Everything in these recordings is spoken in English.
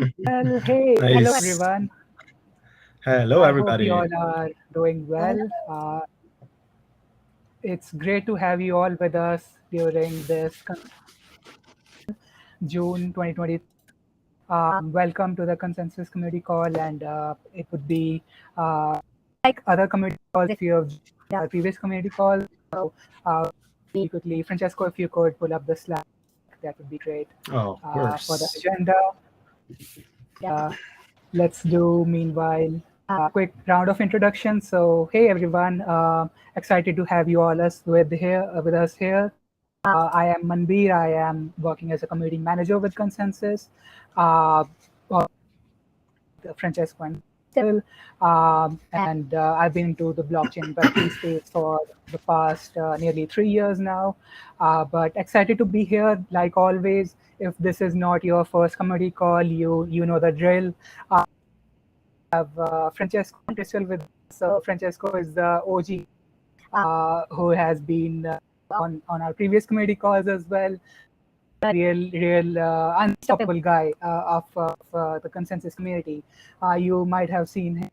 Well, hey, hello Nice. everyone. Hello, I hope you everybody. all are doing well. It's great to have you all with us during this June 2020. Welcome to the ConsenSys Community Call, and it would be like other community calls if you have joined our previous community calls. So, really quickly, Francesco, if you could pull up the slide, that would be great. Oh, of For the course. agenda, uh, let's do meanwhile a quick round of introductions. So, hey everyone, excited to have you all with us here. I am Manbir. I am working as a community manager with ConsenSys. Uh, Francesco and Crystal. And I've been into the blockchain Web3 space for the past nearly 3 years now. But excited to be here, like always. If this is not your first community call, you know the drill. Have Francesco and Crystal with us. So Francesco is the OG who has been on our previous community calls as well. Real unstoppable guy of the ConsenSys community. You might have seen him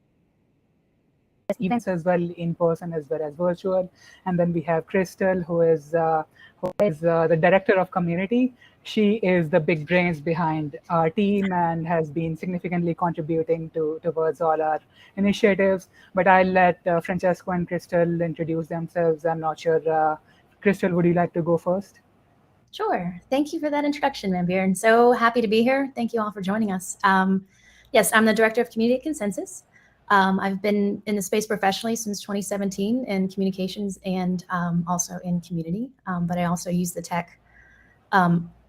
events as well, in person as well as virtual. And then we have Crystal, who is the director of community. She is the big brains behind our team and has been significantly contributing towards all our initiatives. But I'll let Francesco and Crystal introduce themselves. I'm not sure. Crystal, would you like to go first? Sure. Thank you for that introduction, Manbir. And so happy to be here. Thank you all for joining us. Yes, I'm the Director of Community at ConsenSys. I've been in the space professionally since 2017 in communications and also in community, but I also use the tech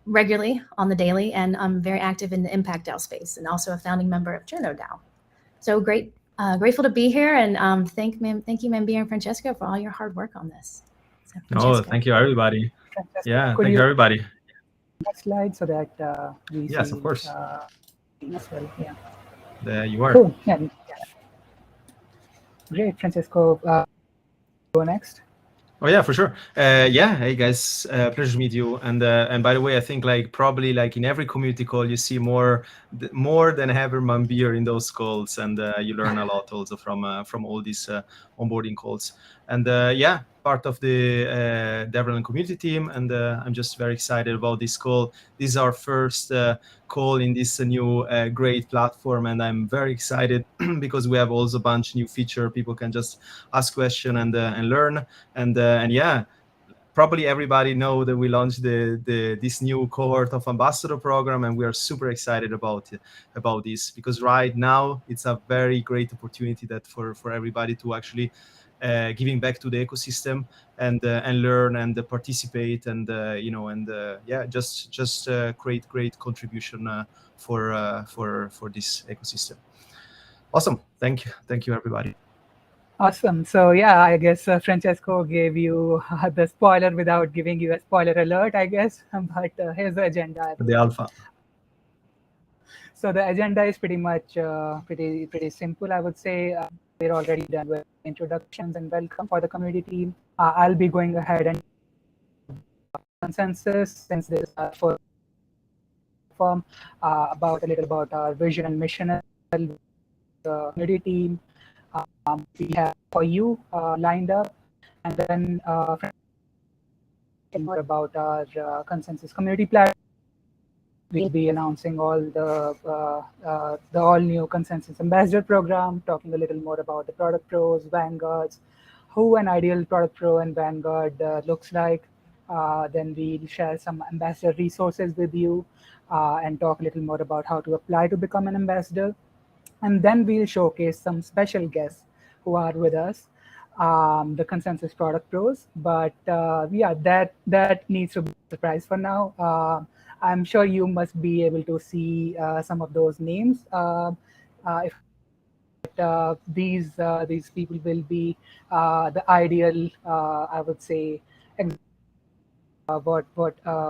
regularly on the daily, and I'm very active in the Impact DAO space and also a founding member of Journo DAO. So grateful to be here, and thank you, Manbir and Francesco, for all your hard work on this. So, Oh, thank you, everybody. Francesco, Yeah, could thank you you, everybody. next slide so that we Yes, of see course. as well? Yeah. There you are. Cool. Yeah. Great, Francesco. Go next. Oh yeah, for sure. Yeah, hey guys, pleasure to meet you. And by the way, I think like probably like in every community call, you see more than ever Manbir in those calls, and you learn a lot also from all these onboarding calls. And yeah, part of the Development community team, and I'm just very excited about this call. This is our first call in this new great platform, and I'm very excited because we have also a bunch new feature. People can just ask question and learn, and yeah, probably everybody know that we launched this new cohort of ambassador program, and we are super excited about this, because right now it's a very great opportunity that for everybody to actually giving back to the ecosystem and learn and participate, and yeah, just create great contribution for this ecosystem. Awesome. Thank you, everybody. Awesome. So yeah, I guess Francesco gave you the spoiler without giving you a spoiler alert, I guess. But here's the agenda. The alpha. So the agenda is pretty much pretty simple, I would say. We're already done with introductions and welcome for the community team. I'll be going ahead and consensus, since this is our first form, about a little about our vision and mission as well, the community team. We have for you lined up, and then more about our ConsenSys community platform. We'll be announcing all the all new ConsenSys Ambassador program, talking a little more about the product pros, vanguards, who an ideal product pro and vanguard looks like. Then we'll share some ambassador resources with you and talk a little more about how to apply to become an ambassador. And then we'll showcase some special guests who are with us, the ConsenSys Product Pros. But yeah, that needs to be a surprise for now. I'm sure you must be able to see some of those names. If these people will be the ideal, I would say, what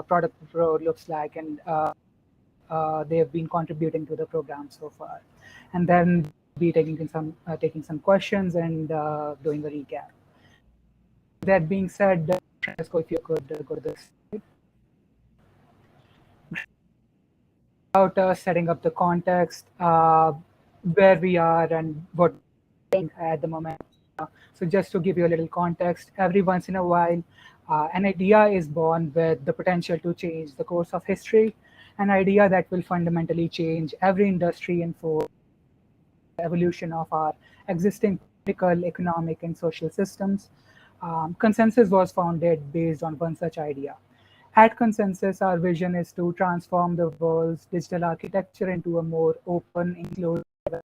Product Pro looks like, and they have been contributing to the program so far. And then be taking some questions and doing a recap. That being said, Francesco, if you could go to this. about setting up the context, where we are and what we're doing at the moment. So just to give you a little context, every once in a while, an idea is born with the potential to change the course of history, an idea that will fundamentally change every industry and for the evolution of our existing political, economic, and social systems. ConsenSys was founded based on one such idea. At ConsenSys, our vision is to transform the world's digital architecture into a more open, inclusive,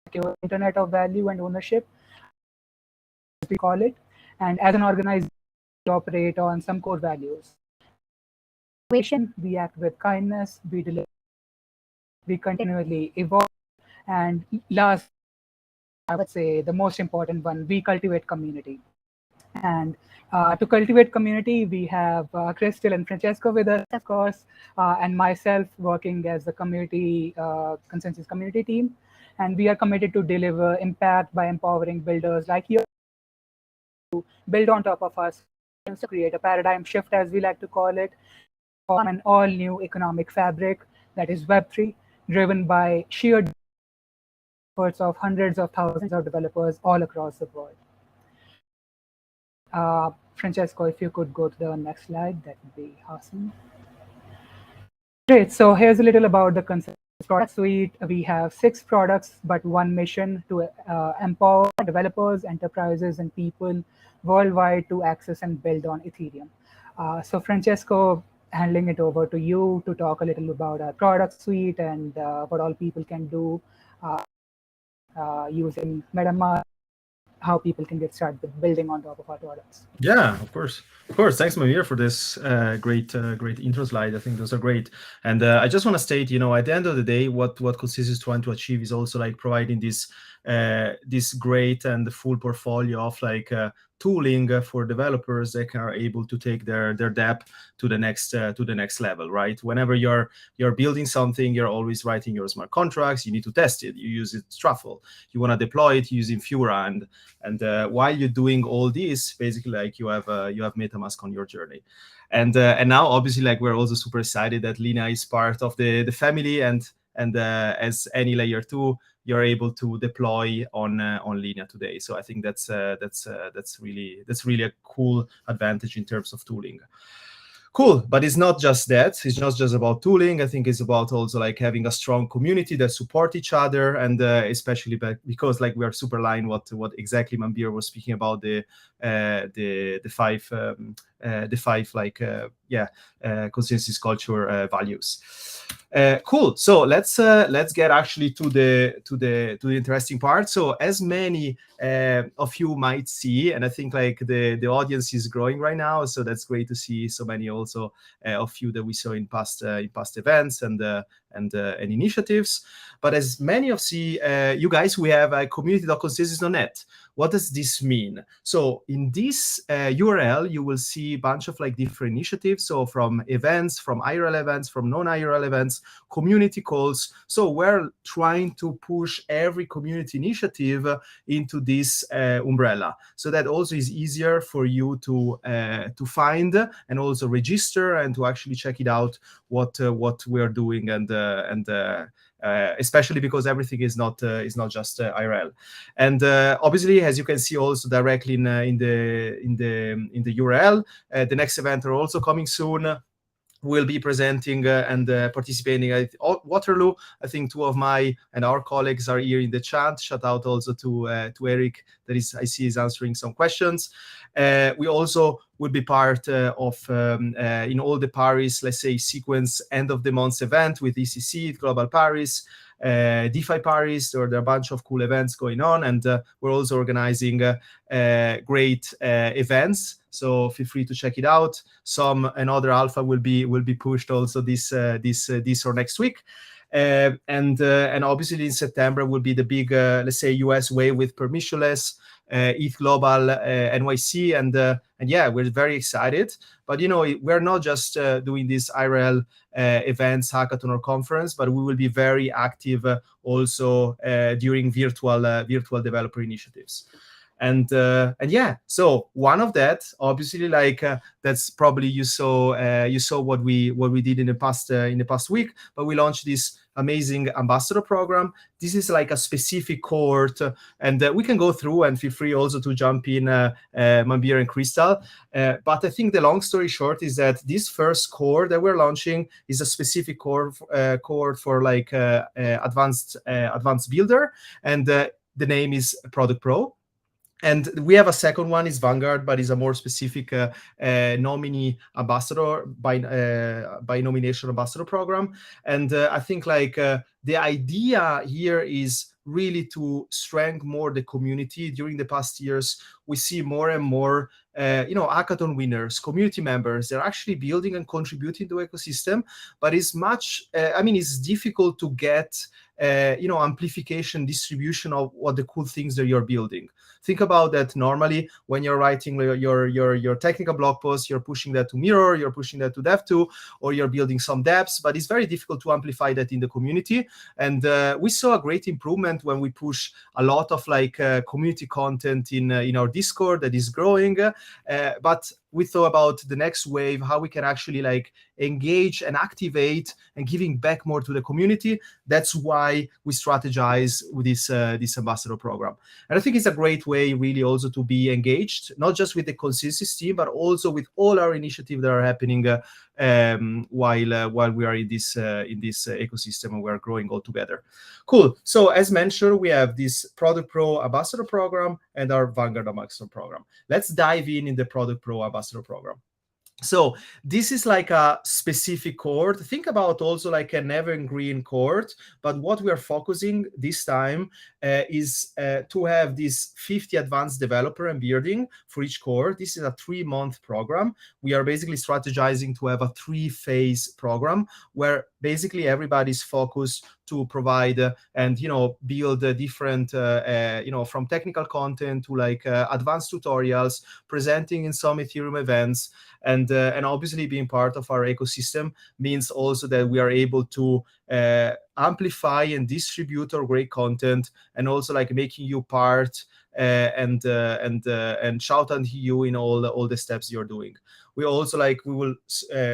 secure internet of value and ownership, as we call it. And as an organization, we operate on some core values. Innovation, we act with kindness, we deliver, we continually evolve, and last, I would say the most important one, we cultivate community. And to cultivate community, we have Crystal and Francesco with us, of course, and myself working as the community, ConsenSys community team. And we are committed to deliver impact by empowering builders like you to build on top of us, to create a paradigm shift, as we like to call it, form an all-new economic fabric that is Web3, driven by sheer efforts of hundreds of thousands of developers all across the world. Francesco, if you could go to the next slide, that would be awesome. Great, so here's a little about the ConsenSys product suite. We have 6 products, but one mission to empower developers, enterprises, and people worldwide to access and build on Ethereum. So Francesco, handing it over to you to talk a little about our product suite and what all people can do using MetaMask, how people can get started with building on top of our products. Yeah, of course. Thanks, Manbir, for this great intro slide. I think those are great. And I just want to state, at the end of the day, what ConsenSys is trying to achieve is also like providing this great and full portfolio of tooling for developers that are able to take their dev to the next level, right? Whenever you're building something, you're always writing your smart contracts. You need to test it. You use it Truffle. You want to deploy it using Fura, and while you're doing all this, basically you have MetaMask on your journey. And now obviously we're also super excited that Lina is part of the family, and as any layer 2, you're able to deploy on Lina today. So I think that's really a cool advantage in terms of tooling. Cool, but it's not just that. It's not just about tooling. I think it's about also having a strong community that support each other, and especially because we are super aligned what exactly Manbir was speaking about, the 5 ConsenSys culture values. Cool. So let's get actually to the interesting part. So as many of you might see, and I think the audience is growing right now, so that's great to see so many also of you that we saw in past events and initiatives. But as many of you guys, we have a community.consensys.net. What does this mean? So in this URL, you will see a bunch of different initiatives. So from events, from IRL events, from non-IRL events, community calls. So we're trying to push every community initiative into this umbrella, so that also is easier for you to find and also register and to actually check it out what we are doing, and especially because everything is not just IRL. And obviously, as you can see also directly in the URL, the next event are also coming soon. We'll be presenting and participating at Waterloo. I think 2 of my and our colleagues are here in the chat. Shout out also to Eric, that I see is answering some questions. We also will be part of in all the Paris, let's say, sequence end of the month event with ECC, Global Paris, DeFi Paris. There are a bunch of cool events going on, and we're also organizing great events. So feel free to check it out. Another alpha will be pushed also this or next week. And obviously in September will be the big, let's say, US wave with permissionless, ETH Global, NYC, and yeah, we're very excited. But we're not just doing this IRL events, hackathon, or conference, but we will be very active also during virtual developer initiatives. And yeah, so one of that, obviously, that's probably you saw what we did in the past week. But we launched this amazing ambassador program. This is like a specific cohort, and we can go through, and feel free also to jump in, Manbir and Crystal. But I think the long story short is that this first cohort that we're launching is a specific cohort for like advanced builder, and the name is Product Pro. And we have a second one, is Vanguard, but is a more specific nominee ambassador by nomination ambassador program. And I think like the idea here is really to strengthen more the community. During the past years, we see more and more hackathon winners, community members. They're actually building and contributing to the ecosystem, but it's much it's difficult to get amplification, distribution of what the cool things that you're building. Think about that. Normally, when you're writing your technical blog post, you're pushing that to Mirror, you're pushing that to Dev2, or you're building some dApps, but it's very difficult to amplify that in the community. And we saw a great improvement when we push a lot of like community content in our Discord that is growing. But we thought about the next wave, how we can actually like engage and activate and giving back more to the community. That's why we strategize with this ambassador program. And I think it's a great way really also to be engaged, not just with the ConsenSys team, but also with all our initiatives that are happening while we are in this ecosystem and we're growing all together. Cool. So as mentioned, we have this Product Pro Ambassador Program and our Vanguard Ambassador Program. Let's dive in the Product Pro Ambassador Program. So this is like a specific cohort. Think about also like an evergreen cohort, but what we are focusing this time is to have this 50 advanced developer and bearding for each cohort. This is a 3-month program. We are basically strategizing to have a 3-phase program where basically everybody's focused to provide and build different from technical content to like advanced tutorials, presenting in some Ethereum events, and obviously being part of our ecosystem means also that we are able to amplify and distribute our great content, and also like making you part and shout out to you in all the steps you're doing. We also we will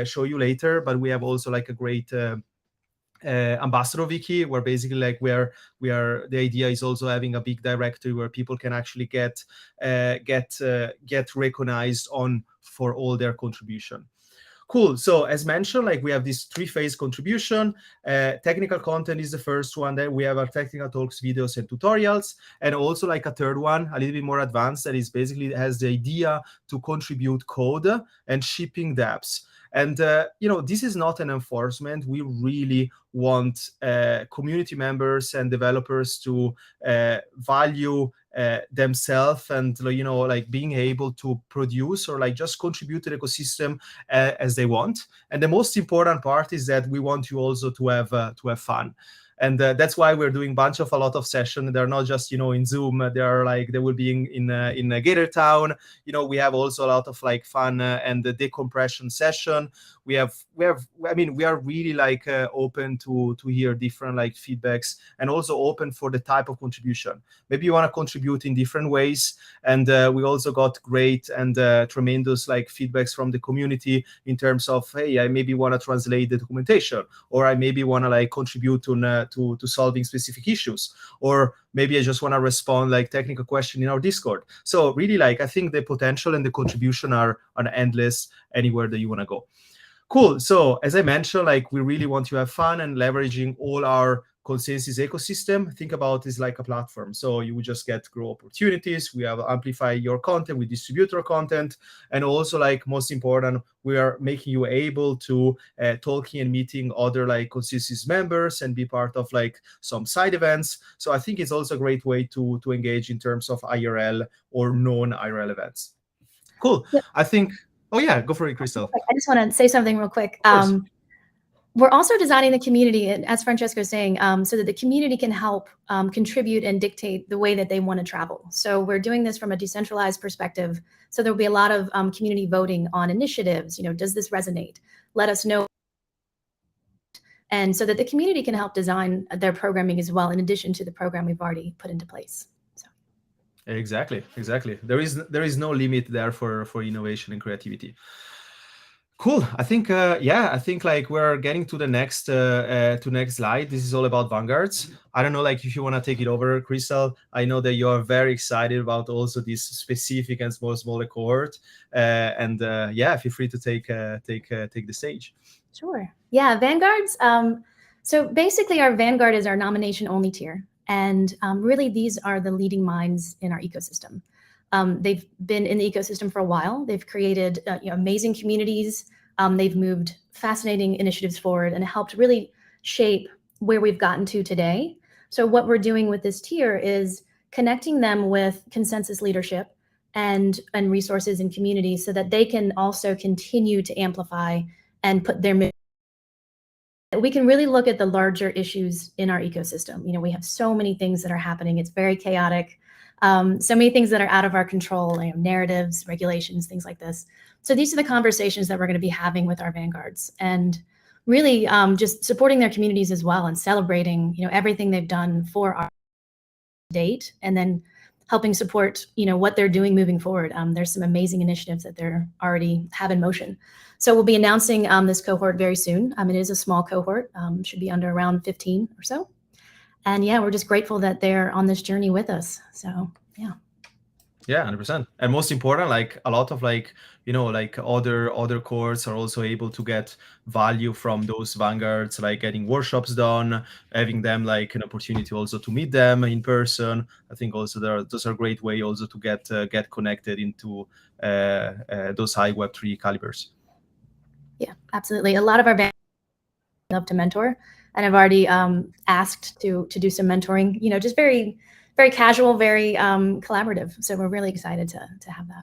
show you later, but we have also like a great ambassador wiki, where basically like where we are, the idea is also having a big directory where people can actually get recognized for all their contribution. Cool. So as mentioned, like we have this 3-phase contribution. Technical content is the first one. Then we have our technical talks, videos, and tutorials, and also like a third one, a little bit more advanced, that is basically has the idea to contribute code and shipping dApps. And this is not an enforcement. We really want community members and developers to value themselves, and like being able to produce or like just contribute to the ecosystem as they want. And the most important part is that we want you also to have fun. And that's why we're doing a lot of sessions. They're not just in Zoom. They will be in Gator Town. We have also a lot of like fun and the decompression session. We are really like open to hear different like feedbacks, and also open for the type of contribution. Maybe you want to contribute in different ways, and we also got great and tremendous like feedbacks from the community in terms of, hey, I maybe want to translate the documentation, or I maybe want to like contribute to solving specific issues, or maybe I just want to respond like technical question in our Discord. So really, like I think the potential and the contribution are endless anywhere that you want to go. Cool. So as I mentioned, like we really want to have fun and leveraging all our ConsenSys ecosystem. Think about this like a platform. So you would just get grow opportunities. We have amplify your content, we distribute our content, and also like most important, we are making you able to talking and meeting other like ConsenSys members and be part of like some side events. So I think it's also a great way to engage in terms of IRL or non-IRL events. Cool. Yep. I think. Oh yeah, go for it, Crystal. I just want to say something real quick. We're also designing the community, as Francesco is saying, so that the community can help contribute and dictate the way that they want to travel. So we're doing this from a decentralized perspective. So there'll be a lot of community voting on initiatives. Does this resonate? Let us know. And so that the community can help design their programming as well, in addition to the program we've already put into place. Exactly. There is no limit there for innovation and creativity. Cool. I think, yeah, I think like we're getting to the next slide. This is all about vanguards. I don't know, like if you want to take it over, Crystal. I know that you are very excited about also this specific and smaller cohort. And yeah, feel free to take the stage. Sure. Yeah, Vanguards. So basically, our Vanguard is our nomination-only tier. And really, these are the leading minds in our ecosystem. They've been in the ecosystem for a while. They've created amazing communities. They've moved fascinating initiatives forward and helped really shape where we've gotten to today. So what we're doing with this tier is connecting them with ConsenSys leadership and resources and communities so that they can also continue to amplify and put their mission. We can really look at the larger issues in our ecosystem. We have so many things that are happening. It's very chaotic. So many things that are out of our control, narratives, regulations, things like this. So these are the conversations that we're going to be having with our vanguards, and really just supporting their communities as well, and celebrating everything they've done for our date, and then helping support what they're doing moving forward. There's some amazing initiatives that they're already have in motion. So we'll be announcing this cohort very soon. It is a small cohort, should be under around 15 or so. And yeah, we're just grateful that they're on this journey with us. So yeah. Yeah, 100%. And most important, like a lot of like other cohorts are also able to get value from those vanguards, like getting workshops done, having them like an opportunity also to meet them in person. I think also those are a great way also to get connected into those high Web3 calibers. Yeah, absolutely. A lot of our vanguards love to mentor, and I've already asked to do some mentoring. Just very, very casual, very collaborative. So we're really excited to have that.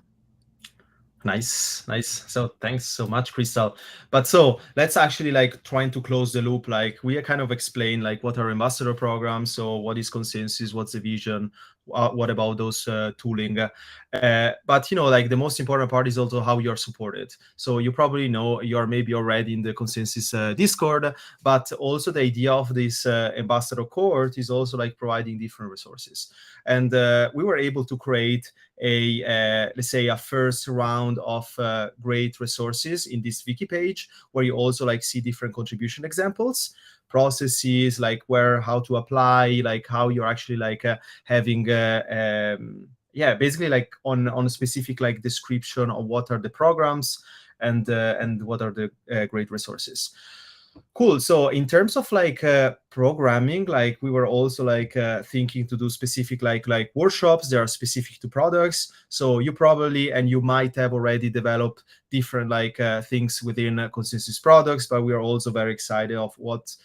Nice. So thanks so much, Crystal. But so let's actually like trying to close the loop. Like we kind of explain like what are ambassador programs. So what is ConsenSys? What's the vision? What about those tooling? But like the most important part is also how you're supported. So you probably know you're maybe already in the ConsenSys Discord, but also the idea of this ambassador cohort is also like providing different resources. And we were able to create let's say a first round of great resources in this wiki page, where you also like see different contribution examples, processes, like how to apply, like how you're actually like having basically like on a specific like description of what are the programs and what are the great resources. Cool. So in terms of like programming, like we were also like thinking to do specific like workshops that are specific to products. So you probably and you might have already developed different like things within ConsenSys products, but we are also very excited of what's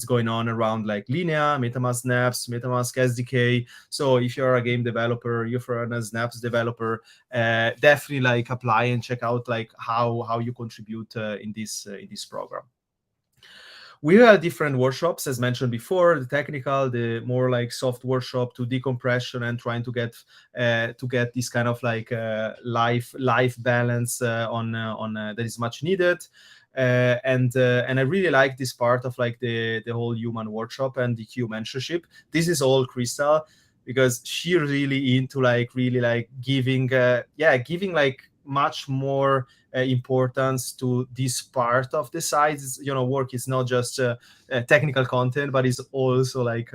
going on around like Linea, MetaMask Snaps, MetaMask SDK. So if you're a game developer, if you're a Snaps developer, definitely like apply and check out like how you contribute in this program. We have different workshops, as mentioned before, the technical, the more like soft workshop to decompression and trying to get this kind of like life balance on that is much needed. And I really like this part of like the whole human workshop and the Q mentorship. This is all Crystal, because she really into like really like giving like much more importance to this part of the site. Work is not just technical content, but it's also like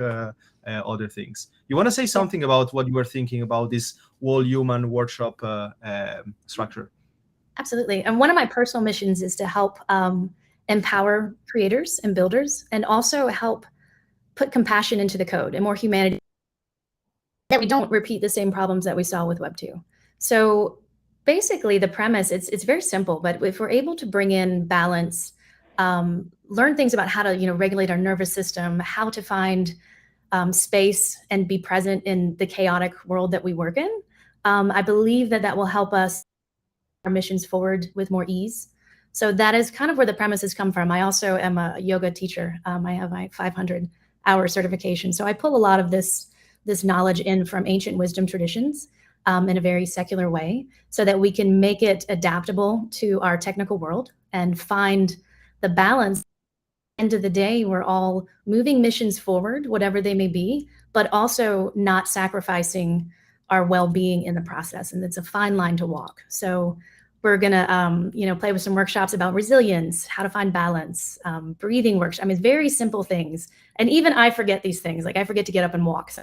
other things. You want to say something about what you were thinking about this whole human workshop structure? Absolutely. And one of my personal missions is to help empower creators and builders, and also help put compassion into the code and more humanity, that we don't repeat the same problems that we saw with Web 2. So basically the premise, it's very simple, but if we're able to bring in balance, learn things about how to regulate our nervous system, how to find space and be present in the chaotic world that we work in, I believe that will help us our missions forward with more ease. So that is kind of where the premises come from. I also am a yoga teacher. I have my 500-hour certification. So I pull a lot of this knowledge in from ancient wisdom traditions in a very secular way, so that we can make it adaptable to our technical world and find the balance. At the end of the day, we're all moving missions forward, whatever they may be, but also not sacrificing our well-being in the process. And it's a fine line to walk. So We're gonna, play with some workshops about resilience, how to find balance, breathing workshops. I mean, very simple things. And even I forget these things. Like I forget to get up and walk. So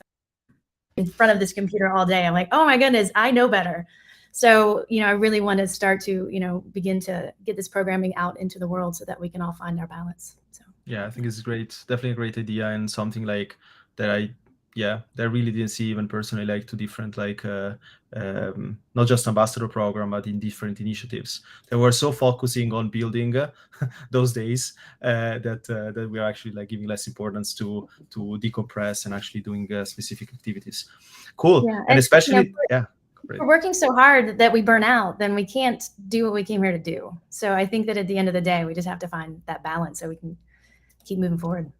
in front of this computer all day, I'm like, oh my goodness, I know better. So, I really want to start to, begin to get this programming out into the world so that we can all find our balance. So yeah, I think it's great, definitely a great idea, and something like that that I really didn't see even personally, like two different not just ambassador program, but in different initiatives that were so focusing on building those days that we are actually like giving less importance to decompress and actually doing specific activities. Cool. Yeah, and especially we're working so hard that we burn out, then we can't do what we came here to do. So I think that at the end of the day, we just have to find that balance so we can keep moving forward.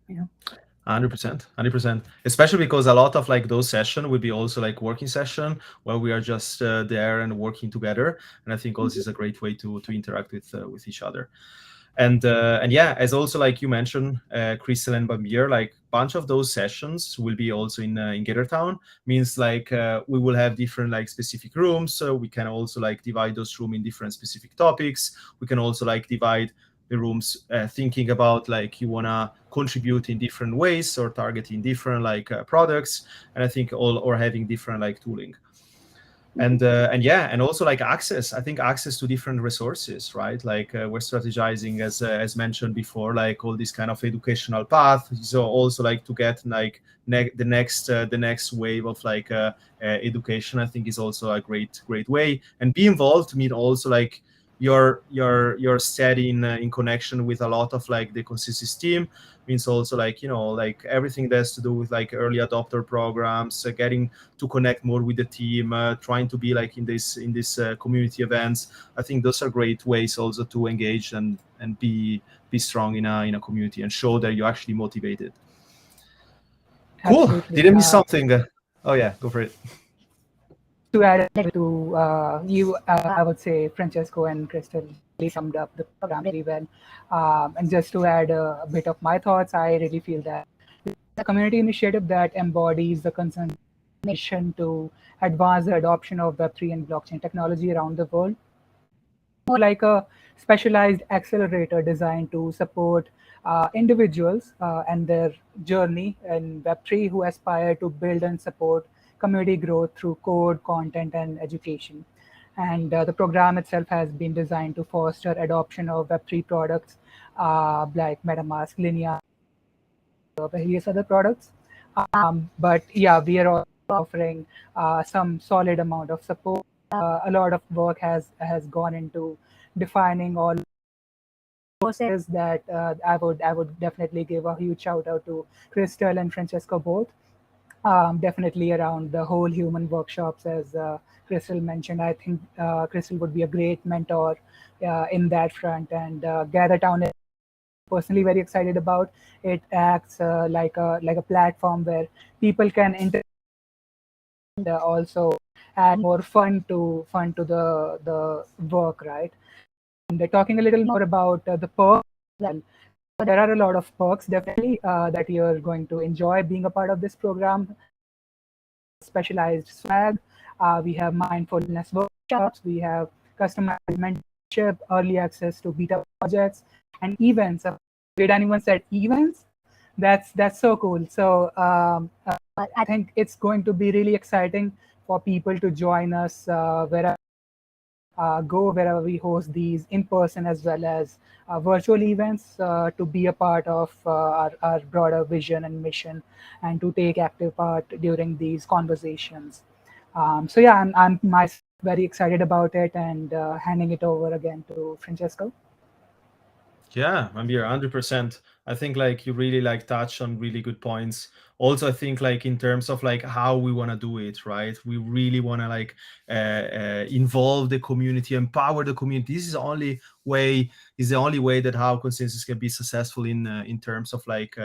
100%, especially because a lot of like those sessions will be also like working session where we are just there and working together, and I think also is a great way to interact with each other. And yeah, as also like you mentioned, Crystal and Manbir, like bunch of those sessions will be also in Gathertown. Means like we will have different like specific rooms, so we can also like divide those rooms in different specific topics. We can also like divide the rooms thinking about like you wanna contribute in different ways or targeting different like products, and I think or having different like tooling. And yeah, and also like access. I think access to different resources, right? Like we're strategizing as mentioned before, like all this kind of educational path. So also like to get like the next wave of like education, I think is also a great way. And be involved mean also like you're steady in connection with a lot of like the ConsenSys team. Means also like like everything that has to do with like early adopter programs, getting to connect more with the team, trying to be like in this community events. I think those are great ways also to engage and be strong in a community and show that you're actually motivated. Cool. Absolutely. Did I miss something? Oh yeah, go for it. To add to you, I would say Francesco and Crystal really summed up the program very well. And just to add a bit of my thoughts, I really feel that it's a community initiative that embodies the ConsenSys mission to advance the adoption of Web3 and blockchain technology around the world. More like a specialized accelerator designed to support individuals and their journey in Web3 who aspire to build and support community growth through code, content, and education. And the program itself has been designed to foster adoption of Web3 products like MetaMask, Linear, various other products. But yeah, we are also offering some solid amount of support. A lot of work has gone into defining all processes that I would definitely give a huge shout out to Crystal and Francesco both. Definitely around the whole human workshops, as Crystal mentioned. I think Crystal would be a great mentor in that front, and Gathertown is personally very excited about. It acts like a platform where people can interact and also add more fun to the work, right? And talking a little more about the perks, well, there are a lot of perks definitely that you're going to enjoy being a part of this program. Specialized swag, we have mindfulness workshops, we have customized mentorship, early access to beta projects, and events. Did anyone said events? That's so cool. So I think it's going to be really exciting for people to join us wherever wherever we host these in person as well as virtual events to be a part of our broader vision and mission and to take active part during these conversations. So yeah, I'm myself very excited about it, and handing it over again to Francesco. Yeah, Manbir, 100%. I think like you really like touch on really good points. Also, I think like in terms of like how we want to do it, right? We really want to like involve the community, empower the community. This is the only way that how ConsenSys can be successful in terms of like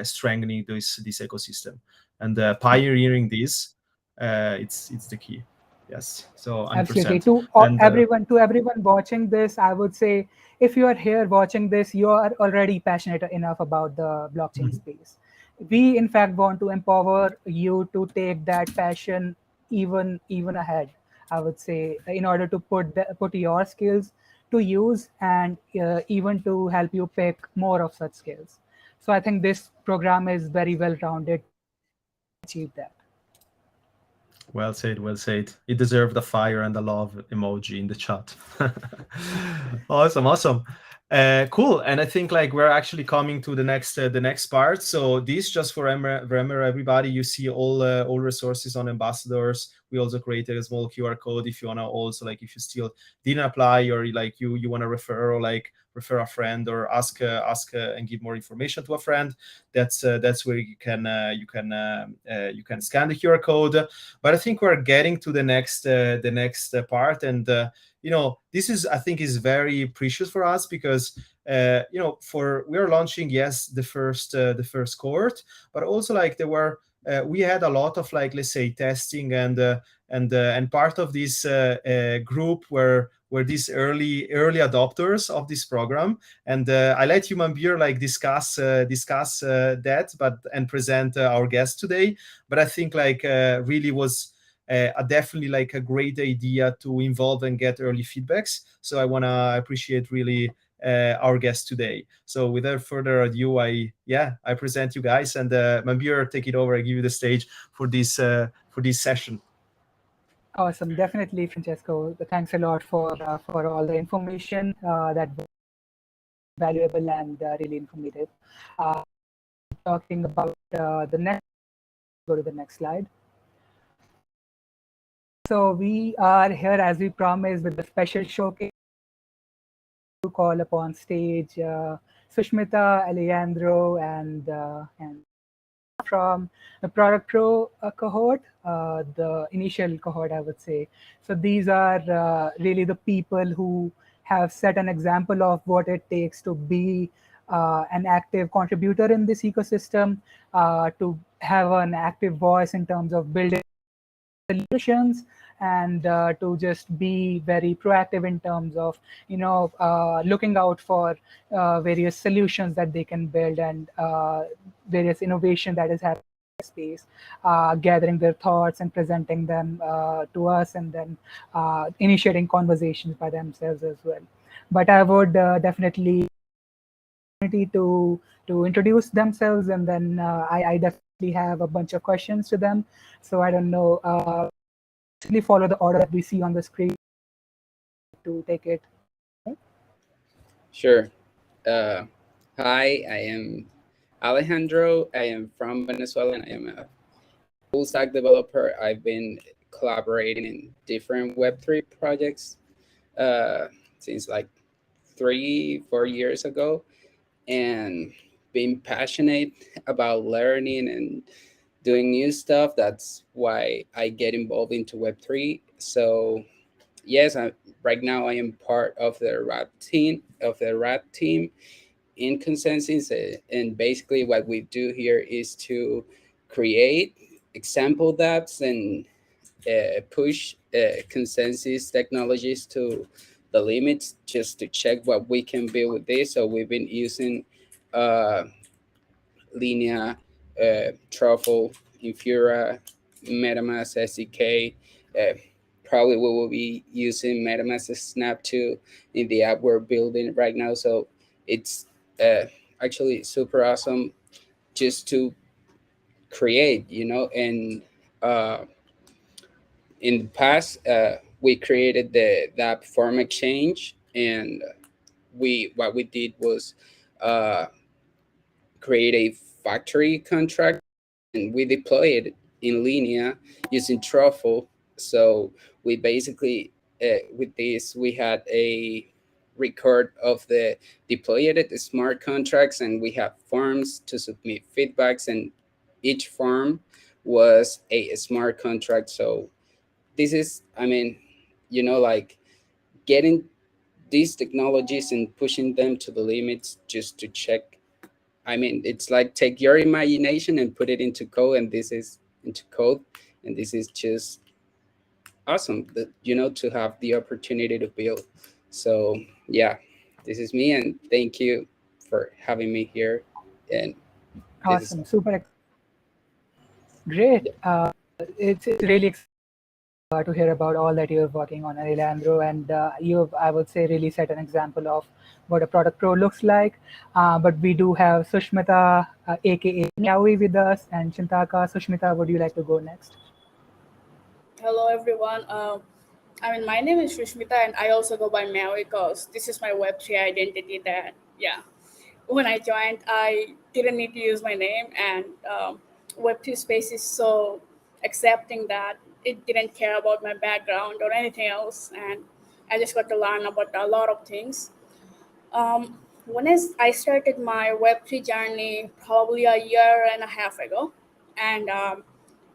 strengthening this ecosystem and pioneering this. It's the key. Yes, so 100%. Absolutely. To everyone watching this, I would say if you are here watching this, you are already passionate enough about the blockchain space. We in fact want to empower you to take that passion even ahead. I would say, in order to put your skills to use, and even to help you pick more of such skills. So I think this program is very well rounded to achieve that. Well said, well said. You deserve the fire and the love emoji in the chat. Awesome, awesome. Cool. And I think like we're actually coming to the next part. So this, just for remember everybody, you see all resources on ambassadors. We also created a small QR code if you want to also, like, if you still didn't apply, or like you want to refer, or like refer a friend, or ask and give more information to a friend. That's where you can scan the QR code. But I think we're getting to the next part, and this is, I think, is very precious for us, because we are launching, yes, the first cohort, but also like we had a lot of, like, let's say, testing, and part of this group were these early adopters of this program. And I let you, Manbir, like discuss that, and present our guest today. But I think like really was definitely like a great idea to involve and get early feedbacks. So I want to appreciate really our guest today. So without further ado, I present you guys, and Manbir, take it over. I give you the stage for this session. Awesome, definitely, Francesco. Thanks a lot for all the information that was valuable and really informative. Talking about the next, go to the next slide. So we are here, as we promised, with a special showcase to call upon stage Sushmita, Alejandro, and from the Product Pro cohort, the initial cohort, I would say. So these are really the people who have set an example of what it takes to be an active contributor in this ecosystem, to have an active voice in terms of building solutions, and to just be very proactive in terms of looking out for various solutions that they can build, and various innovation that is happening in the space, gathering their thoughts and presenting them to us, and then initiating conversations by themselves as well. But I would definitely to introduce themselves, and then I definitely have a bunch of questions to them. So I don't know, follow the order that we see on the screen to take it. Sure. Hi, I am Alejandro. I am from Venezuela, and I am a full stack developer. I've been collaborating in different Web3 projects since like 3-4 years ago, and being passionate about learning and doing new stuff. That's why I get involved into Web3. So yes, right now I am part of the RAT team in ConsenSys, and basically what we do here is to create example dApps and push ConsenSys technologies to the limits, just to check what we can build with this. So we've been using Linea, Truffle, Infura, MetaMask SDK. Probably we will be using MetaMask Snap 2 in the app we're building right now. So it's actually super awesome just to create, and in the past, we created the app form exchange, and what we did was create a factory contract, and we deploy it in Linea using Truffle. So we basically, with this, we had a record of the deployed smart contracts, and we have forms to submit feedbacks, and each form was a smart contract. So this is, like getting these technologies and pushing them to the limits just to check. It's like take your imagination and put it into code, and this is just awesome that, to have the opportunity to build. So yeah, this is me, and thank you for having me here. And awesome, super great. It's really exciting to hear about all that you're working on, Alejandro. And you've, I would say, really set an example of what a product pro looks like. But we do have Sushmita, aka Nyawi, with us, and Chintaka. Sushmita, would you like to go next? Hello, everyone. My name is Shrishmita, and I also go by Mel because this is my Web3 identity. That when I joined, I didn't need to use my name, and Web2 space is so accepting that it didn't care about my background or anything else, and I just got to learn about a lot of things. When I started my Web3 journey probably a year and a half ago, and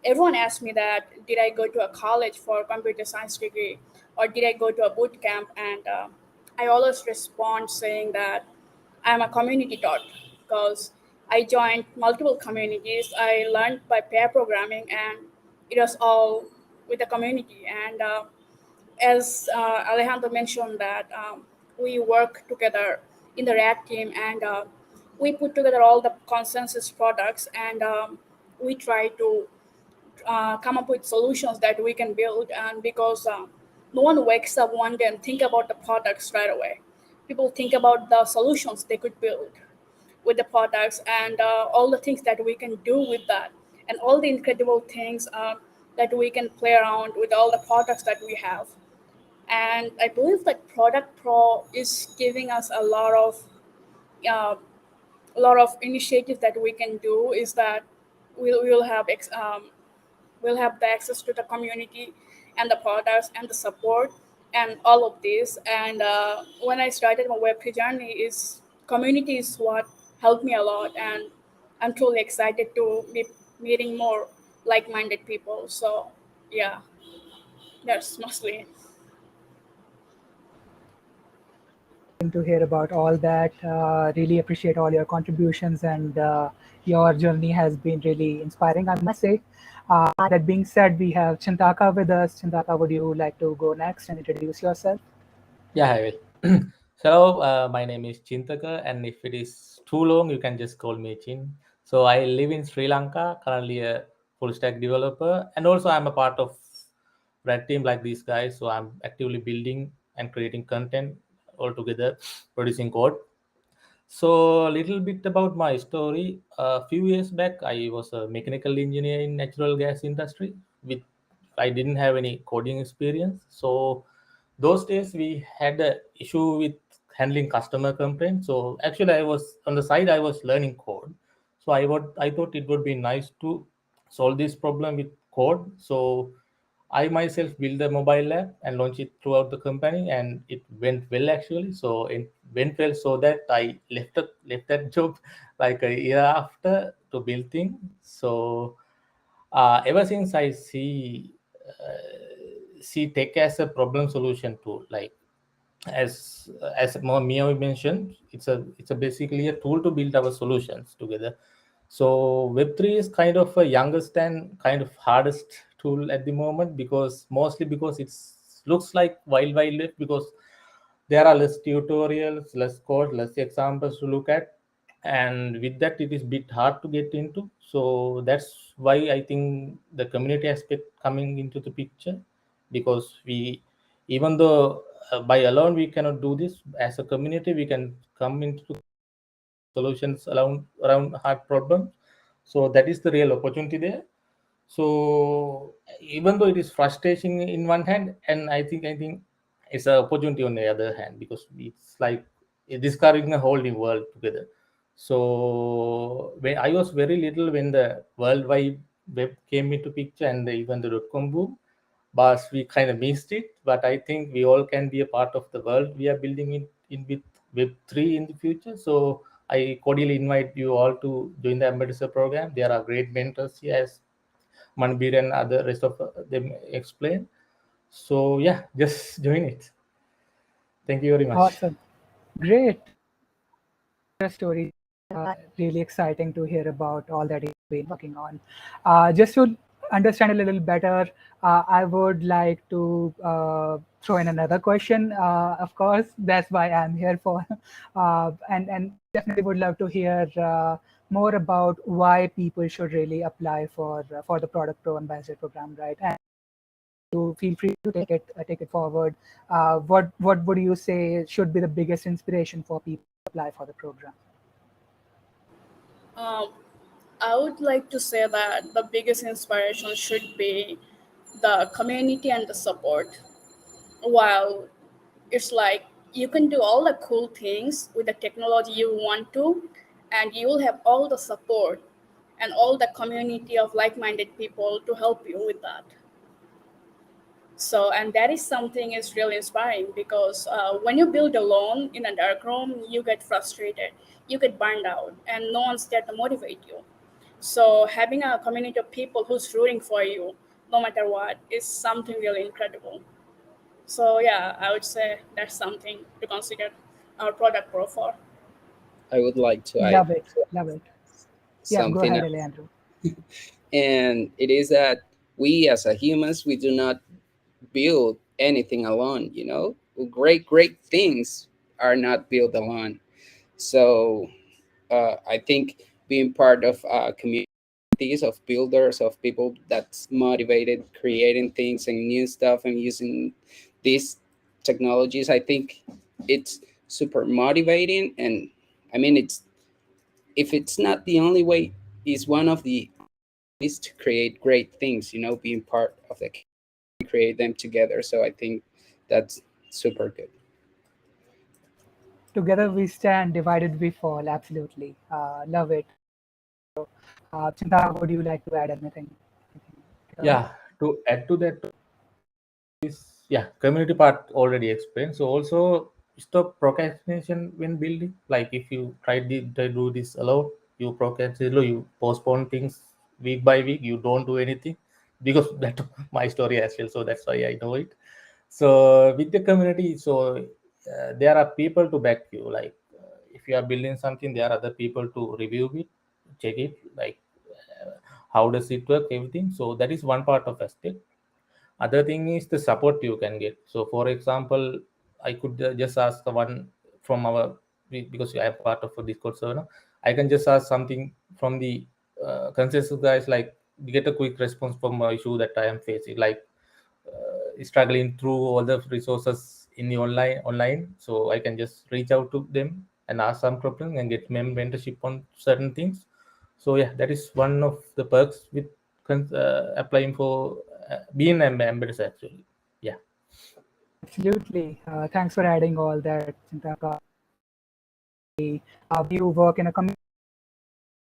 everyone asked me that did I go to a college for computer science degree or did I go to a boot camp, and I always respond saying that I'm a community taught because I joined multiple communities. I learned by pair programming, and it was all with the community. And as Alejandro mentioned, that we work together in the RAD team, and we put together all the ConsenSys products, and we try to come up with solutions that we can build. And because no one wakes up one day and think about the products right away, people think about the solutions they could build with the products, and all the things that we can do with that, and all the incredible things that we can play around with all the products that we have. And I believe that Product Pro is giving us uh, a lot of initiatives that we can do. Is that we'll have we'll have the access to the community and the products and the support and all of this. And when I started my Web3 journey, is community is what helped me a lot, and I'm truly excited to be meeting more like-minded people. So yeah, that's mostly it. To hear about all that. Really appreciate all your contributions, and your journey has been really inspiring, I must say. That being said, we have Chintaka with us. Chintaka, would you like to go next and introduce yourself? Yeah, I will. So, my name is Chintaka, and if it is too long, you can just call me Chin. So, I live in Sri Lanka, currently a full stack developer, and also I'm a part of Red Team like these guys. So, I'm actively building and creating content all together, producing code. So, a little bit about my story. A few years back, I was a mechanical engineer in natural gas industry. With I didn't have any coding experience, so those days we had a issue with handling customer complaints. So actually, I was on the side. I was learning code. So I thought it would be nice to solve this problem with code. So I myself built a mobile app and launched it throughout the company, and it went well actually. So it went well, so that I left that job like a year after to build things. So ever since I see tech as a problem solution tool, like as Mia mentioned, it's a basically a tool to build our solutions together. So Web3 is kind of a youngest and kind of hardest tool at the moment, because mostly because it's looks like wild west, because there are less tutorials, less code, less examples to look at, and with that it is bit hard to get into. So that's why I think the community aspect coming into the picture, because we, even though by alone we cannot do this, as a community we can come into solutions around hard problems. So that is the real opportunity there. So even though it is frustrating in one hand, and I think it's an opportunity on the other hand, because it's like discovering a whole new world together. So when I was very little when the World Wide Web came into picture, and even the .com boom, but we kind of missed it. But I think we all can be a part of the world we are building in with Web3 in the future. So I cordially invite you all to join the ambassador program. There are great mentors here, as Manbir and other rest of them explain. So yeah, just join it. Thank you very much. Awesome. Great. Your story. Really exciting to hear about all that you've been working on. Just to understand a little better, I would like to throw in another question. Of course, that's why I'm here for, and definitely would love to hear more about why people should really apply for the Product Pro Ambassador program, right? And to feel free to take it forward. What would you say should be the biggest inspiration for people to apply for the program? I would like to say that the biggest inspiration should be the community and the support. While it's like you can do all the cool things with the technology you want to, and you will have all the support and all the community of like-minded people to help you with that. So, and that is something is really inspiring because when you build alone in a dark room, you get frustrated, you get burned out, and no one's there to motivate you. So having a community of people who's rooting for you, no matter what, is something really incredible. So yeah, I would say that's something to consider our product pro for. I would like to add Love it, love it. Yeah, go something ahead, else, Alejandro. and it is that we as a humans, we do not build anything alone. Great things are not built alone. So I think being part of communities of builders, of people that's motivated creating things and new stuff and using these technologies, I think it's super motivating. And I mean, it's if it's not the only way, is one of the ways to create great things. Being part of the create them together. So I think that's super good. Together we stand, divided we fall. Absolutely, love it. Chinta, would you like to add anything? Yeah, to add to that is, yeah, community part already explained. So also stop procrastination when building. Like if you to do this alone, you procrastinate, you postpone things week by week, you don't do anything, because that my story as well. So that's why I know it. So with the community, so there are people to back you. Like if you are building something, there are other people to review it, check it, like how does it work, everything. So that is one part of aspect. Other thing is the support you can get. So for example, I could just ask the one from our, because I am part of a Discord server now, I can just ask something from the consensus guys, like get a quick response from a issue that I am facing, like struggling through all the resources in the online. So I can just reach out to them and ask some problem and get mentorship on certain things. So yeah, that is one of the perks with applying for being an ambassador actually. Yeah. Absolutely. Thanks for adding all that, Chinta. You work in a community,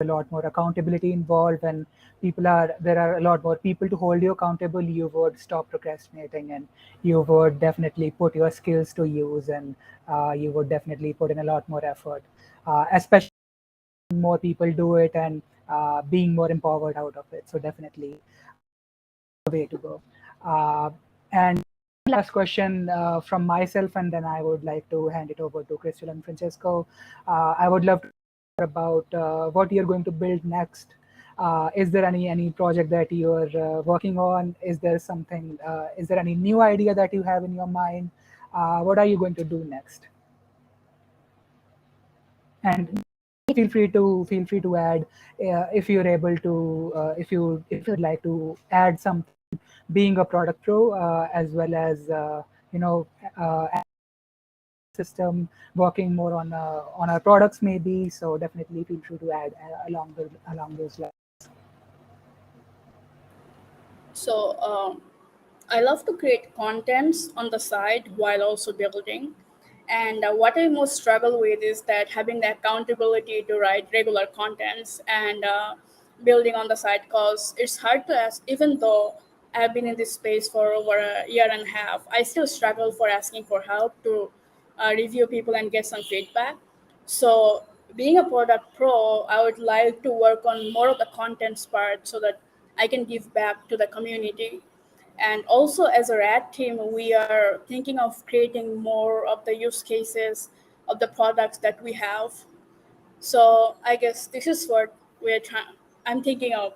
a lot more accountability involved, and there are a lot more people to hold you accountable. You would stop procrastinating, and you would definitely put your skills to use, and you would definitely put in a lot more effort, especially more people do it, and being more empowered out of it. So definitely the way to go. And last question from myself, and then I would like to hand it over to Crystal and Francesco. I would love to hear about what you're going to build next. Is there any project that you're working on? Is there something? Is there any new idea that you have in your mind? What are you going to do next? And feel free to add if you're able to, if you'd like to add something, being a product pro, as well as you know uh, system, working more on our products maybe. So definitely feel free to add along those lines. So I love to create contents on the side while also building. And what I most struggle with is that having the accountability to write regular contents and building on the side, because it's hard to ask. Even though I've been in this space for over a year and a half, I still struggle for asking for help to review people and get some feedback. So being a product pro, I would like to work on more of the contents part so that I can give back to the community. And also, as a RAD team, we are thinking of creating more of the use cases of the products that we have. So I guess this is what we're trying. I'm thinking of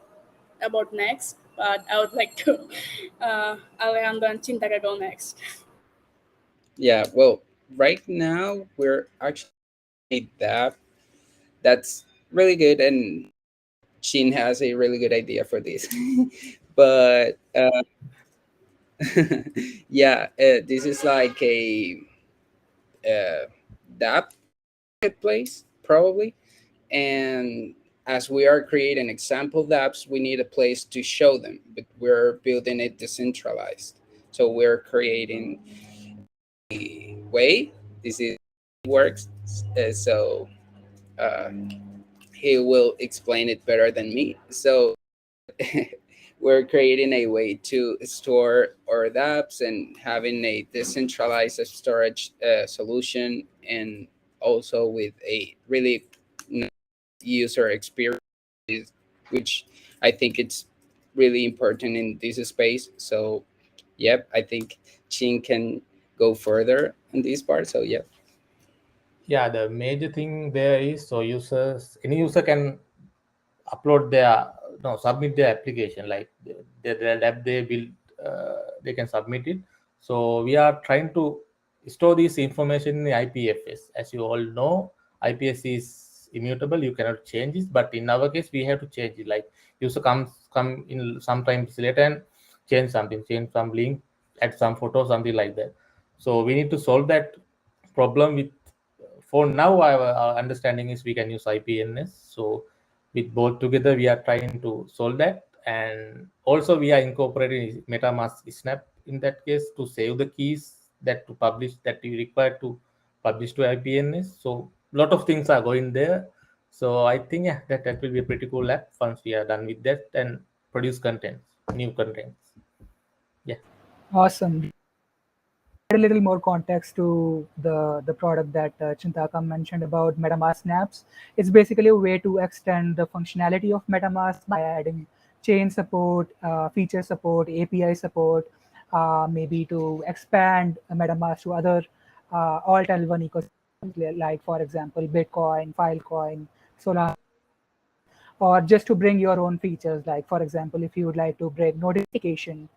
about next, but I would like to Alejandro and Chintaga go next. Yeah, well, right now we're actually made that. That's really good, and Shin has a really good idea for this. But Yeah, this is like a dApp marketplace, probably. And as we are creating example dApps, we need a place to show them, but we're building it decentralized. So we're creating a way this is works. So uh, he will explain it better than me. So we're creating a way to store our dApps and having a decentralized storage solution, and also with a really nice user experience, which I think it's really important in this space. So, yep, I think Chin can go further on this part. So, yep. Yeah, the major thing there is, so any user can upload their, no, submit their application, like the app they build, they can submit it. So we are trying to store this information in the IPFS. As you all know, IPS is immutable, you cannot change it, but in our case we have to change it. Like user come in sometimes later and change something, change some link, add some photo, something like that. So we need to solve that problem with, for now our understanding is we can use IPNS. So with both together we are trying to solve that, and also we are incorporating MetaMask snap in that case to save the keys that to publish, that we require to publish to IPNS. So a lot of things are going there. So I think, yeah, that will be a pretty cool app once we are done with that and produce content, new contents. Yeah. Awesome. Add a little more context to the product that Chintaka mentioned about MetaMask snaps. It's basically a way to extend the functionality of MetaMask by adding chain support, feature support, API support, maybe to expand MetaMask to other alt L1 ecosystems, like for example Bitcoin, Filecoin, Solana, or just to bring your own features. Like for example, if you would like to bring notification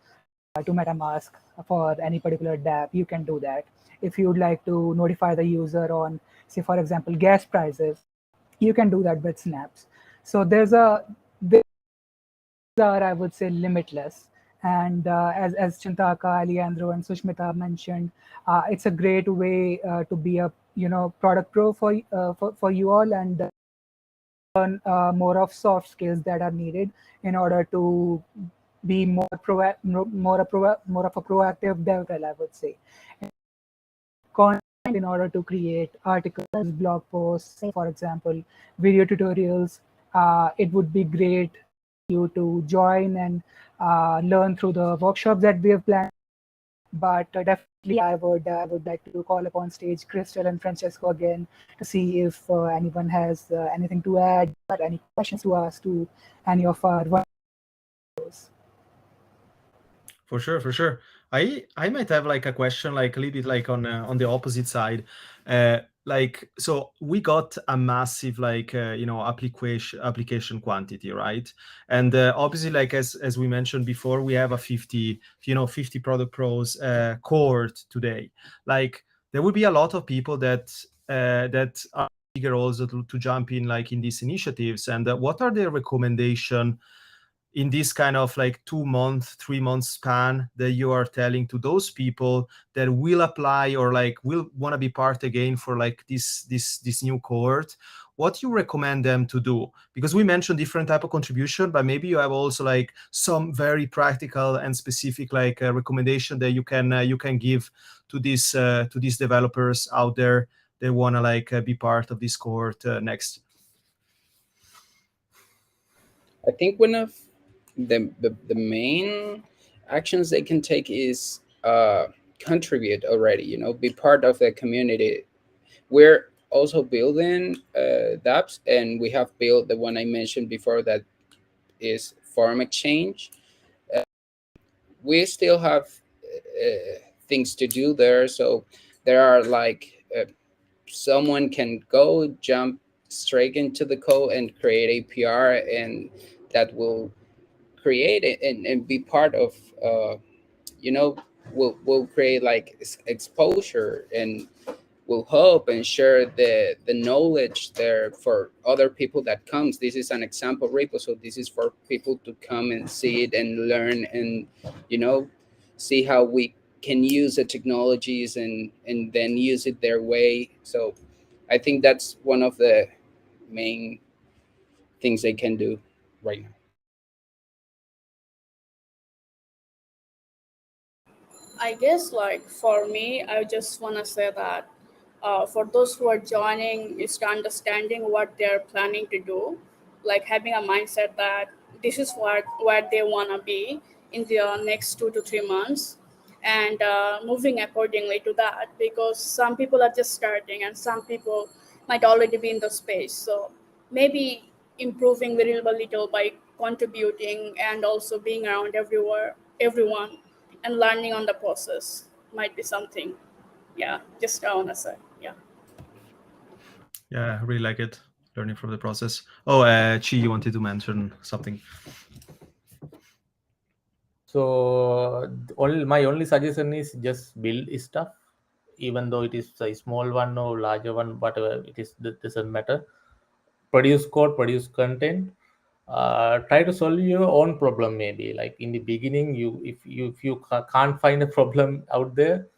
to MetaMask for any particular dApp, you can do that. If you would like to notify the user on, say, for example, gas prices, you can do that with snaps. So these are, I would say, limitless. And as Chintaka, Alejandro, and Sushmita mentioned, it's a great way to be a product pro for you all, and learn more of soft skills that are needed in order to be more more of a proactive developer, I would say. Content in order to create articles, blog posts, say for example, video tutorials. It would be great you to join and learn through the workshops that we have planned. But definitely, I would like to call upon stage Crystal and Francesco again to see if anyone has anything to add or any questions to ask to any of our videos. For sure, for sure. I might have like a question, like a little bit like on the opposite side. Like, so we got a massive like application quantity, right? And obviously, like as we mentioned before, we have a 50 product pros cohort today. Like there will be a lot of people that are eager also to jump in like in these initiatives. And what are their recommendation in this kind of like 2 month, 3 month span that you are telling to those people that will apply or like will want to be part again for like this new cohort? What you recommend them to do? Because we mentioned different type of contribution, but maybe you have also like some very practical and specific like recommendation that you can give to these developers out there that want to like be part of this cohort next. I think one of the main actions they can take is contribute already, be part of the community. We're also building dApps, and we have built the one I mentioned before that is Forum Exchange. We still have things to do there, so there are like someone can go jump straight into the code and create a PR, and that will create it and be part of you know will create like exposure, and will help and share the knowledge there for other people that comes. This is an example repo, so this is for people to come and see it and learn, and you know see how we can use the technologies and then use it their way. So I think that's one of the main things they can do right now. I guess like for me, I just want to say that for those who are joining is to understanding what they're planning to do, like having a mindset that this is where they want to be in the next 2 to 3 months, and moving accordingly to that, because some people are just starting and some people might already be in the space. So maybe improving little by little by contributing and also being around everyone and learning on the process might be something. Yeah, just I want to say. Yeah. Yeah, I really like it. Learning from the process. Oh, Chi, you wanted to mention something. So my only suggestion is just build stuff, even though it is a small one or larger one, whatever it is, that doesn't matter. Produce code, produce content. Try to solve your own problem. Maybe like in the beginning, if you can't find a problem out there,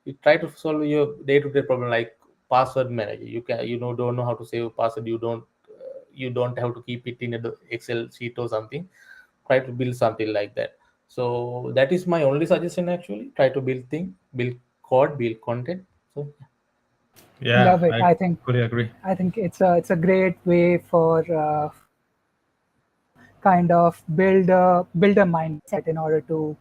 you try to solve your day-to-day problem, like password manager. Don't know how to save a password. You don't have to keep it in a Excel sheet or something. Try to build something like that. So that is my only suggestion actually. Try to build code, build content. So Yeah, Love it. I fully agree. I think it's a great way for kind of build a mindset in order to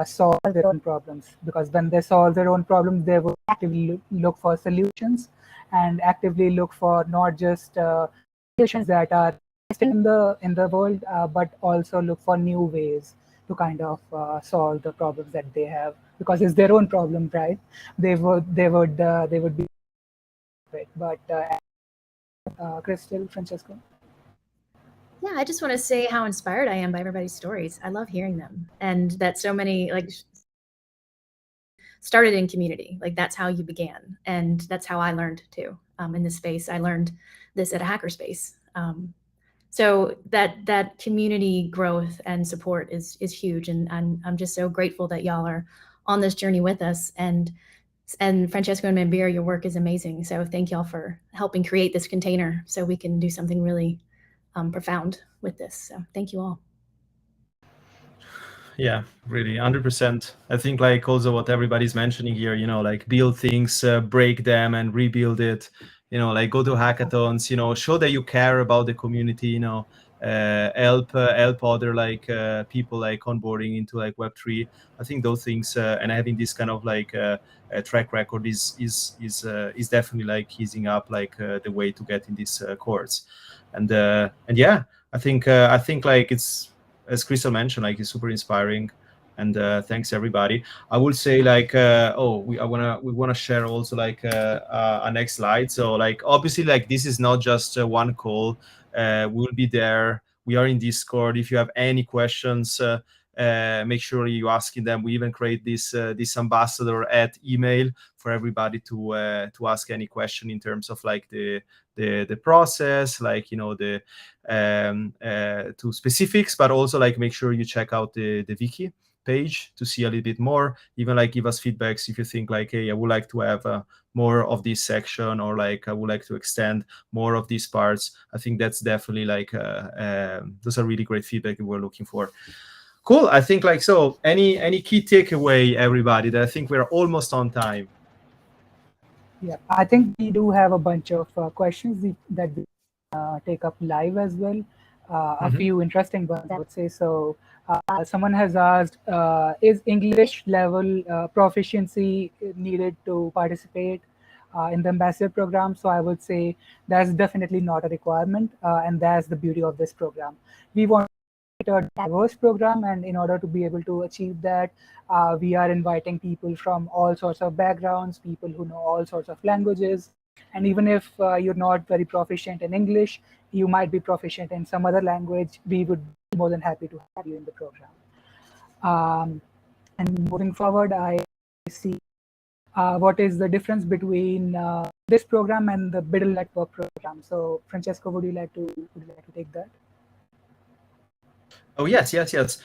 solve their own problems. Because when they solve their own problems, they will actively look for solutions and actively look for not just solutions that are in the world, but also look for new ways to kind of solve the problems that they have, because it's their own problem, right? They would be it. But Crystal, Francesco. Yeah, I just want to say how inspired I am by everybody's stories. I love hearing them, and that so many like started in community. Like that's how you began, and that's how I learned too. In this space, I learned this at a hackerspace. So that community growth and support is huge, and I'm just so grateful that y'all are on this journey with us. And Francesco and Manbir, your work is amazing. So thank y'all for helping create this container so we can do something really profound with this. So thank you all. Yeah, really, 100%. I think like also what everybody's mentioning here, like build things, break them and rebuild it, like go to hackathons, show that you care about the community, help other like people like onboarding into like Web3. I think those things and having this kind of like track record is definitely like easing up like the way to get in this course. And yeah, I think like it's, as Crystal mentioned, like it's super inspiring, and thanks everybody. I would say like we wanna share also like a next slide. So like obviously like this is not just one call. We'll be there. We are in Discord. If you have any questions, make sure you asking them. We even create this ambassador at email for everybody to ask any question in terms of like the process, like the to specifics, but also like make sure you check out the wiki page to see a little bit more. Even like give us feedbacks if you think like, hey, I would like to have more of this section, or like I would like to extend more of these parts. I think that's definitely like those are really great feedback that we're looking for. Cool. I think like so. Any key takeaway, everybody? That I think we're almost on time. Yeah, I think we do have a bunch of questions that we take up live as well. A few interesting ones, I would say. So someone has asked, is English level proficiency needed to participate in the ambassador program? So I would say that's definitely not a requirement, and that's the beauty of this program. We want a diverse program, and in order to be able to achieve that, we are inviting people from all sorts of backgrounds, people who know all sorts of languages. And even if you're not very proficient in English, you might be proficient in some other language, we would be more than happy to have you in the program. And moving forward, I see what is the difference between this program and the Biddle Network program. So Francesco, would you like to take that? Oh yes.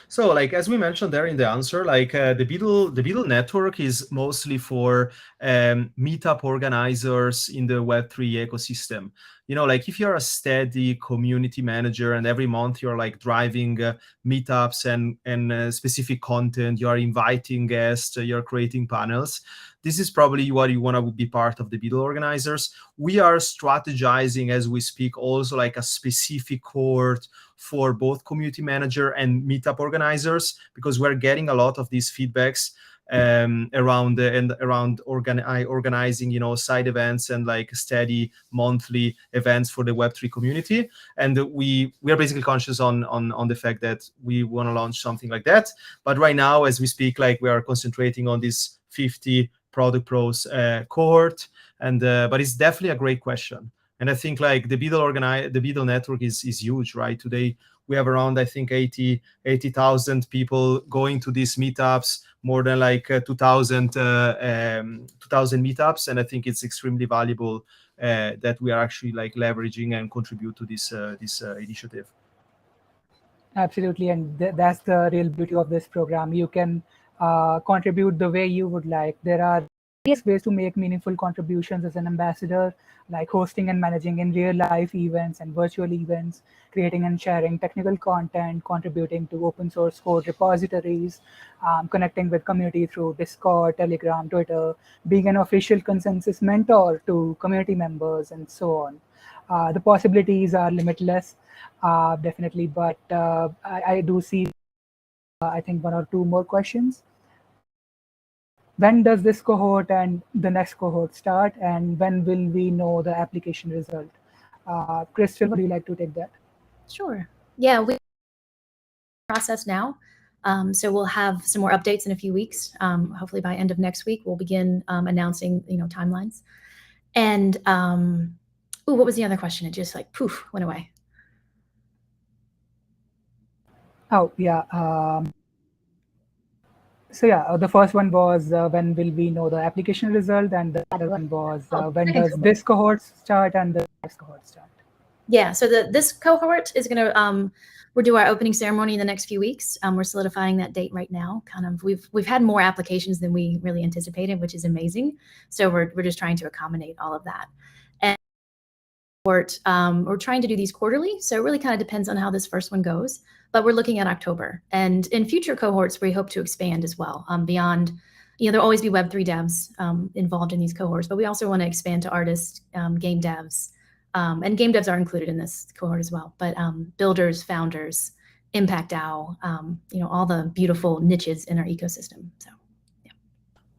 So like as we mentioned there in the answer, like the Beetle network is mostly for meetup organizers in the Web3 ecosystem. You know, like if you're a steady community manager and every month you're like driving meetups and specific content, you are inviting guests, you're creating panels. This is probably what you want to be part of the Beetle organizers. We are strategizing as we speak also like a specific cohort for both community manager and meetup organizers, because we're getting a lot of these feedbacks around organizing, you know, side events and like steady monthly events for the Web3 community. And we are basically conscious on the fact that we want to launch something like that. But right now, as we speak, like we are concentrating on this 50 Product Pros cohort. And but it's definitely a great question. And I think like the Beetle network is huge, right? Today we have around, I think, 80,000 people going to these meetups, more than like 2,000 meetups. And I think it's extremely valuable that we are actually like leveraging and contribute to this initiative. Absolutely, and that's the real beauty of this program. You can contribute the way you would like. There are various ways to make meaningful contributions as an ambassador, like hosting and managing in real life events and virtual events, creating and sharing technical content, contributing to open source code repositories, connecting with community through Discord, Telegram, Twitter, being an official ConsenSys mentor to community members, and so on. The possibilities are limitless, definitely, but I do see, I think, one or two more questions. When does this cohort and the next cohort start, and when will we know the application result? Crystal, would you like to take that? Sure. Yeah, we process now. So we'll have some more updates in a few weeks. Hopefully by end of next week, we'll begin announcing, you know, timelines. And what was the other question? It just like poof went away. Oh yeah. So yeah, the first one was when will we know the application result, and the other one was when does this cohort start and the next cohort start? Yeah, so this cohort is going to we'll do our opening ceremony in the next few weeks. We're solidifying that date right now. Kind of we've had more applications than we really anticipated, which is amazing. So we're just trying to accommodate all of that. And we're trying to do these quarterly, so it really kind of depends on how this first one goes. But we're looking at October, and in future cohorts we hope to expand as well beyond. You know, there'll always be Web3 devs involved in these cohorts, but we also want to expand to artists, game devs. And game devs are included in this cohort as well, but builders, founders, Impact DAO, you know, all the beautiful niches in our ecosystem. So, yeah.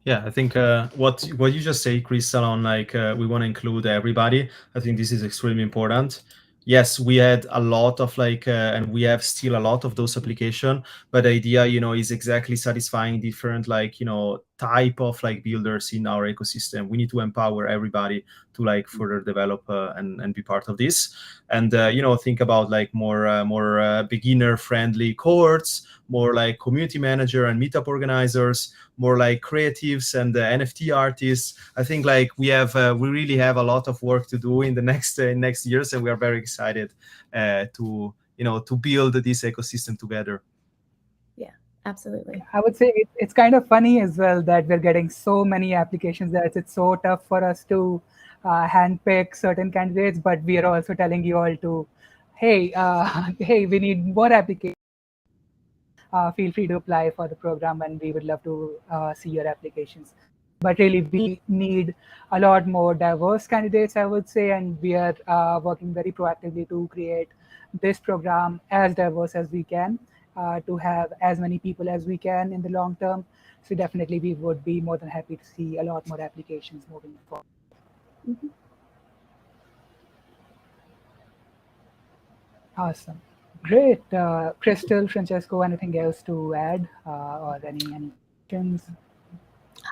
Yeah, I think what you just say, Crystal, on like we want to include everybody. I think this is extremely important. Yes, we had a lot of like, and we have still a lot of those applications, but the idea, you know, is exactly satisfying different like, you know, type of like builders in our ecosystem. We need to empower everybody to like further develop and be part of this. And, you know, think about like more beginner friendly cohorts, more like community manager and meetup organizers, more like creatives and NFT artists. I think like we really have a lot of work to do in the next years, and we are very excited to, you know, to build this ecosystem together. Yeah, absolutely. I would say it's kind of funny as well that we're getting so many applications that it's so tough for us to handpick certain candidates, but we are also telling you all to, hey, hey, we need more applications. Feel free to apply for the program, and we would love to see your applications. But really, we need a lot more diverse candidates, I would say, and we are working very proactively to create this program as diverse as we can, to have as many people as we can in the long term. So definitely, we would be more than happy to see a lot more applications moving forward. Mm-hmm. Awesome. Great. Crystal, Francesco, anything else to add or any questions?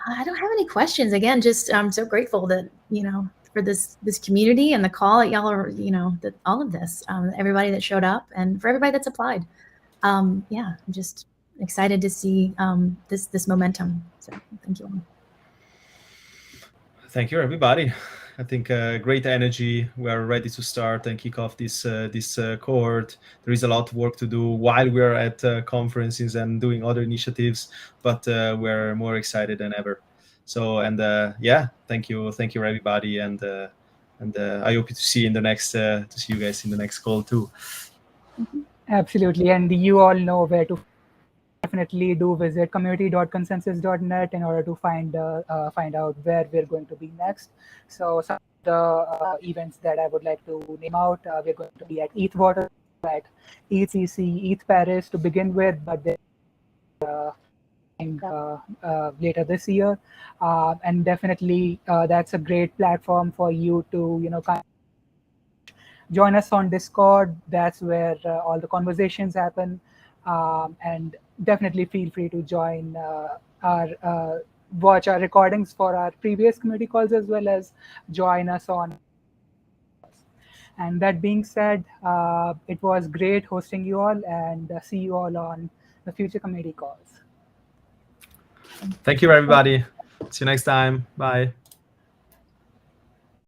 I don't have any questions. Again, just I'm so grateful that, you know, for this community and the call that y'all are, you know, that all of this, everybody that showed up and for everybody that's applied. Yeah, I'm just excited to see this momentum. So thank you all. Thank you, everybody. I think great energy. We are ready to start and kick off this cohort. There is a lot of work to do while we are at conferences and doing other initiatives, but we're more excited than ever. So, and yeah, thank you, everybody, and I hope to see you in the next to see you guys in the next call too. Absolutely, and you all know where to. Definitely do visit community.consensus.net in order to find out where we're going to be next. So some of the events that I would like to name out, we're going to be at ETH Water, at ETHCC, ETH Paris to begin with, but then later this year, and definitely that's a great platform for you to kind of join us on Discord. That's where all the conversations happen, and definitely feel free to join our watch our recordings for our previous community calls, as well as join us on. And that being said, it was great hosting you all, and see you all on the future community calls. Thank you, everybody. See you next time. Bye.